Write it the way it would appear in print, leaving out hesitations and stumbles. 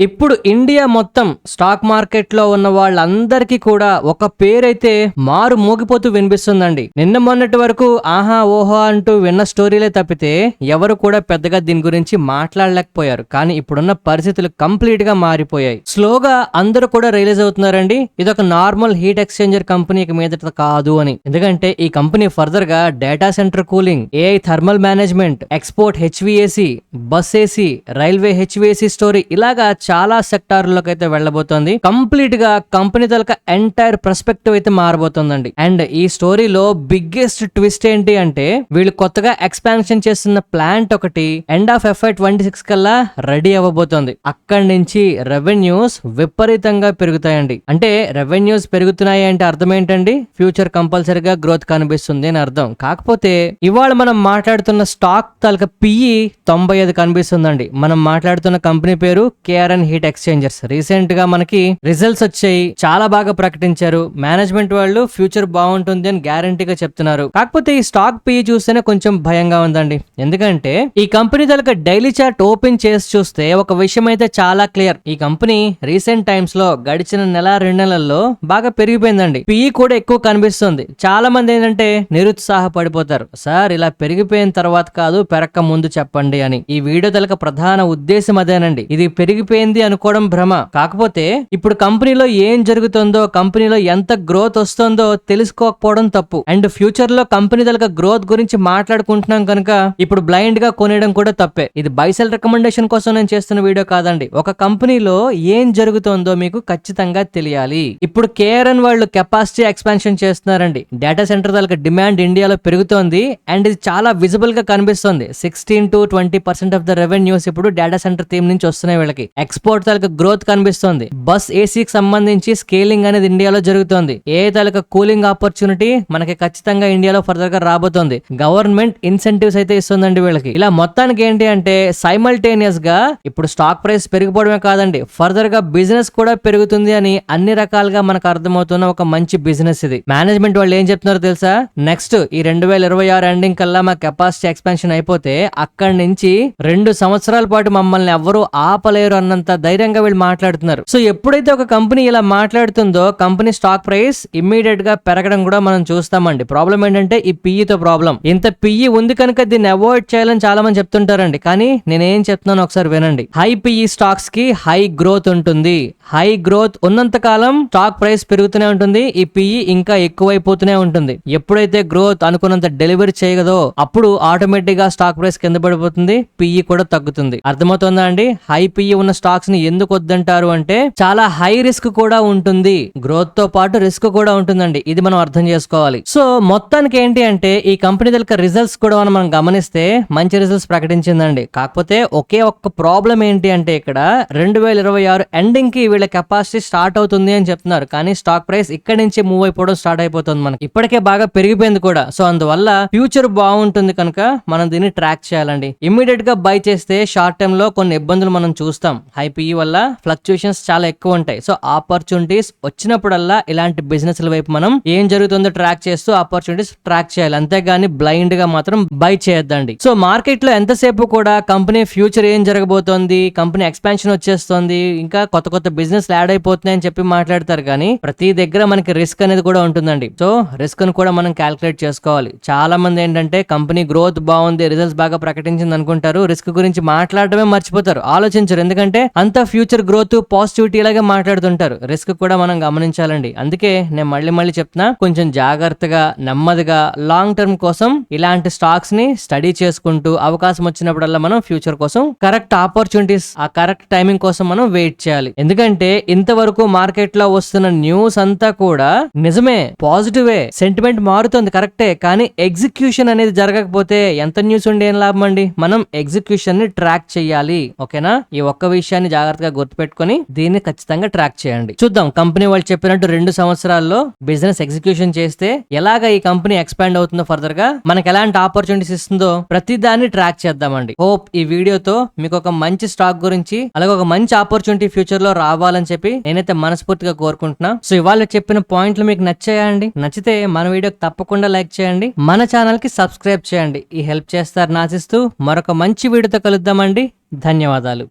ఇప్పుడు ఇండియా మొత్తం stock market లో ఉన్న వాళ్ళందరికీ కూడా ఒక పేరైతే మారు మోగిపోతూ వినిపిస్తుందండి. నిన్న మొన్నటి వరకు ఆహా ఓహో అంటూ విన్న స్టోరీలే తప్పితే ఎవరు కూడా పెద్దగా దీని గురించి మాట్లాడలేకపోయారు. కానీ ఇప్పుడున్న పరిస్థితులు కంప్లీట్ గా మారిపోయాయి. స్లోగా అందరూ కూడా రియలైజ్ అవుతున్నారండి, ఇదొక నార్మల్ హీట్ ఎక్స్చేంజర్ కంపెనీకి మీదట కాదు అని. ఎందుకంటే ఈ కంపెనీ ఫర్దర్ గా data centre cooling, AI thermal management, export HVAC, bus AC, railway HVAC story ఇలాగా చాలా సెక్టార్లోకి అయితే వెళ్ళబోతోంది. కంప్లీట్ గా కంపెనీ తలక ఎంటైర్ పర్స్పెక్టివ్ అయితే మారబోతోందండి. అండ్ ఈ స్టోరీలో బిగ్గెస్ట్ ట్విస్ట్ ఏంటి అంటే వీళ్ళు కొత్తగా ఎక్స్పాన్షన్ చేస్తున్న ప్లాంట్ ఒకటి ఎండ్ ఆఫ్ FY26 కల్లా రెడీ అవ్వబోతోంది. అక్కడి నుంచి రెవెన్యూస్ విపరీతంగా పెరుగుతాయండి. అంటే రెవెన్యూస్ పెరుగుతున్నాయి అంటే అర్థం ఏంటండి? ఫ్యూచర్ కంపల్సరీగా గ్రోత్ కనిపిస్తుంది అని అర్థం. కాకపోతే ఇవాళ మనం మాట్లాడుతున్న స్టాక్ తలక PE 95 కనిపిస్తుందండి. మనం మాట్లాడుతున్న కంపెనీ పేరు KRN హీట్ ఎక్స్చేంజర్స్. రీసెంట్ గా మనకి రిజల్ట్స్ వచ్చాయి, చాలా బాగా ప్రకటించారు. మేనేజ్మెంట్ వాళ్ళు ఫ్యూచర్ బాగుంటుంది అని గ్యారంటీగా చెప్తున్నారు. కాకపోతే ఈ స్టాక్ PE చూస్తేనే కొంచెం భయంగా ఉందండి. ఎందుకంటే ఈ కంపెనీ తలక డైలీ చార్ట్ ఓపెన్ చేసి చూస్తే ఒక విషయం అయితే చాలా క్లియర్. ఈ కంపెనీ రీసెంట్ టైమ్స్ లో గడిచిన నెల 2 నెలల్లో బాగా పెరిగిపోయిందండి. PE కూడా ఎక్కువ కనిపిస్తుంది. చాలా మంది ఏంటంటే నిరుత్సాహపడిపోతారు, సార్ ఇలా పెరిగిపోయిన తర్వాత కాదు పెరక్క ముందు చెప్పండి అని. ఈ వీడియో తలక ప్రధాన ఉద్దేశం అదేనండి. ఇది పెరిగిపోయింది అనుకోవడం భ్రమ. కాకపోతే ఇప్పుడు కంపెనీలో ఏం జరుగుతుందో, కంపెనీలో ఎంత గ్రోత్ వస్తుందో తెలుసుకోకపోవడం తప్పు. అండ్ ఫ్యూచర్ లో కంపెనీ తలక గ్రోత్ గురించి మాట్లాడుకుంటున్నాం కనుక ఇప్పుడు బ్లైండ్ గా కొనేయడం కూడా తప్పే. ఇది బైసెల్ రికమెండేషన్ కోసం నేను చేస్తున్న వీడియో కాదండి. ఒక కంపెనీలో ఏం జరుగుతుందో మీకు ఖచ్చితంగా తెలియాలి. ఇప్పుడు KRN వాళ్ళు కెపాసిటీ ఎక్స్పాన్షన్ చేస్తున్నారండి. డేటా సెంటర్ తలక డిమాండ్ ఇండియాలో పెరుగుతోంది. అండ్ ఇది చాలా విజిబుల్ గా కనిపిస్తుంది. 16 to 20% ఆఫ్ ద రెవెన్యూస్ ఇప్పుడు డేటా సెంటర్ థీమ్ నుంచి వస్తున్నాయి వీళ్ళకి. ఎక్స్పోర్ట్ తాలూకా గ్రోత్ కనిపిస్తుంది. బస్ ఏసీకి సంబంధించి స్కేలింగ్ అనేది ఇండియాలో జరుగుతోంది. ఏ తాలూకా కూలింగ్ ఆపర్చునిటీ మనకి ఖచ్చితంగా ఇండియాలో ఫర్దర్ గా రాబోతోంది. గవర్నమెంట్ ఇన్సెంటివ్స్ అయితే ఇస్తుందండి వీళ్ళకి. ఇలా మొత్తానికి ఏంటి అంటే సైమల్టేనియస్ గా ఇప్పుడు స్టాక్ ప్రైస్ పెరిగిపోవడమే కాదండి, ఫర్దర్ గా బిజినెస్ కూడా పెరుగుతుంది అని అన్ని రకాలుగా మనకు అర్థమవుతున్న ఒక మంచి బిజినెస్ ఇది. మేనేజ్మెంట్ వాళ్ళు ఏం చెప్తున్నారో తెలుసా? నెక్స్ట్ ఈ 2026 ఎండింగ్ కల్లా మా కెపాసిటీ ఎక్స్పాన్షన్ అయిపోతే అక్కడి నుంచి 2 సంవత్సరాల పాటు మమ్మల్ని ఎవ్వరూ ఆపలేరు అన్నంత ధైర్యంగా వీళ్ళు మాట్లాడుతున్నారు. సో ఎప్పుడైతే ఒక కంపెనీ ఇలా మాట్లాడుతుందో కంపెనీ స్టాక్ ప్రైస్ ఇమ్మీడియట్ గా పెరగడం కూడా మనం చూస్తామండి. ప్రాబ్లం ఏంటంటే ఈ PE తో ప్రాబ్లం. ఇంత PE ఉంది కనుక దీన్ని అవాయిడ్ చేయాలని చాలా మంది చెప్తుంటారండి. కానీ నేనేం చెప్తున్నాను ఒకసారి వినండి. హై PE స్టాక్స్ కి హై గ్రోత్ ఉంటుంది. హై గ్రోత్ ఉన్నంత కాలం స్టాక్ ప్రైస్ పెరుగుతూనే ఉంటుంది. ఈ PE ఇంకా ఎక్కువైపోతూనే ఉంటుంది. ఎప్పుడైతే గ్రోత్ అనుకున్నంత డెలివరీ చేయగదో అప్పుడు ఆటోమేటిక్ గా స్టాక్ ప్రైస్ కింద పడిపోతుంది, PE కూడా తగ్గుతుంది. అర్థమవుతుందా అండి? హై PE ఉన్న స్టాక్స్ ని ఎందుకు వద్దంటారు అంటే చాలా హై రిస్క్ కూడా ఉంటుంది, గ్రోత్ తో పాటు రిస్క్ కూడా ఉంటుందండి. ఇది మనం అర్థం చేసుకోవాలి. సో మొత్తానికి ఏంటి అంటే ఈ కంపెనీ దగ్గర రిజల్ట్స్ కూడా మనం గమనిస్తే మంచి రిజల్ట్స్ ప్రకటించిందండి. కాకపోతే ఒకే ఒక్క ప్రాబ్లం ఏంటి అంటే ఇక్కడ 2026 ఎండింగ్ కి వీళ్ళ కెపాసిటీ స్టార్ట్ అవుతుంది అని చెప్తున్నారు. కానీ స్టాక్ ప్రైస్ ఇక్కడ నుంచి మూవ్ అయిపోవడం స్టార్ట్ అయిపోతుంది. మనకి ఇప్పటికే బాగా పెరిగిపోయింది కూడా. సో అందువల్ల ఫ్యూచర్ బాగుంటుంది కనుక మనం దీన్ని ట్రాక్ చేయాలండి. ఇమ్మీడియట్ గా బై చేస్తే షార్ట్ టైమ్ లో కొన్ని ఇబ్బందులు మనం చూస్తాం. హై PE వల్ల ఫ్లక్చుయేషన్స్ చాలా ఎక్కువ ఉంటాయి. సో ఆపర్చునిటీస్ వచ్చినప్పుడల్లా ఇలాంటి బిజినెస్ వైపు మనం ఏం జరుగుతుందో ట్రాక్ చేస్తూ ఆపర్చునిటీస్ ట్రాక్ చేయాలి. అంతేగాని బ్లైండ్ గా మాత్రం బై చేయొద్దండి. సో మార్కెట్ లో ఎంతసేపు కూడా కంపెనీ ఫ్యూచర్ ఏం జరగబోతోంది, కంపెనీ ఎక్స్పాన్షన్ వచ్చేస్తోంది, ఇంకా కొత్త కొత్త బిజినెస్ యాడ్ అయిపోతున్నాయి అని చెప్పి మాట్లాడతారు. కానీ ప్రతి దగ్గర మనకి రిస్క్ అనేది కూడా ఉంటుందండి. సో రిస్క్ ను కూడా మనం క్యాల్కులేట్ చేసుకోవాలి. చాలా మంది ఏంటంటే కంపెనీ గ్రోత్ బాగుంది, రిజల్ట్స్ బాగా ప్రకటించింది అనుకుంటారు, రిస్క్ గురించి మాట్లాడటమే మర్చిపోతారు, ఆలోచించరు. ఎందుకంటే అంత ఫ్యూచర్ గ్రోత్ పాజిటివిటీ లాగా మాట్లాడుతుంటారు. రిస్క్ కూడా మనం గమనించాలండి. అందుకే నేను మళ్ళీ చెప్తున్నా, కొంచెం జాగ్రత్తగా నెమ్మదిగా లాంగ్ టర్మ్ కోసం ఇలాంటి స్టాక్స్ ని స్టడీ చేసుకుంటూ అవకాశం వచ్చినప్పుడల్లా మనం ఫ్యూచర్ కోసం కరెక్ట్ ఆపర్చునిటీస్, ఆ కరెక్ట్ టైమింగ్ కోసం మనం వెయిట్ చేయాలి. ఎందుకంటే ఇంతవరకు మార్కెట్ లో వస్తున్న న్యూస్ అంతా కూడా నిజమే, పాజిటివే, సెంటిమెంట్ మారుతుంది కరెక్టే. కానీ ఎగ్జిక్యూషన్ అనేది జరగకపోతే ఎంత న్యూస్ ఉండి ఏం లాభం అండి? మనం ఎగ్జిక్యూషన్ ని ట్రాక్ చేయాలి. ఓకేనా? ఈ ఒక్క విషయాన్ని జాగ్రత్తగా గుర్తుపెట్టుకొని దీన్ని ఖచ్చితంగా ట్రాక్ చేయండి. చూద్దాం కంపెనీ వాళ్ళు చెప్పినట్టు 2 సంవత్సరాల్లో బిజినెస్ ఎగ్జిక్యూషన్ చేస్తే ఎలాగా ఈ కంపెనీ ఎక్స్పాండ్ అవుతుందో, ఫర్దర్ గా మనకి ఎలాంటి ఆపర్చునిటీస్ ఇస్తుందో ప్రతి దాన్ని ట్రాక్ చేద్దామండి. హోప్ ఈ వీడియోతో మీకు ఒక మంచి స్టాక్ గురించి అలాగే ఒక మంచి ఆపర్చునిటీ ఫ్యూచర్ లో రావాలని చెప్పి నేనైతే మనస్ఫూర్తిగా కోరుకుంటున్నా. సో ఇవాళ చెప్పిన పాయింట్లు మీకు నచ్చాయా అండి? నచ్చితే మన వీడియోకి తప్పకుండా లైక్ చేయండి, మన ఛానల్ కి సబ్స్క్రైబ్ చేయండి. ఈ హెల్ప్ చేస్తారని ఆశిస్తూ మరొక మంచి వీడియోతో కలుద్దామండి. ధన్యవాదాలు.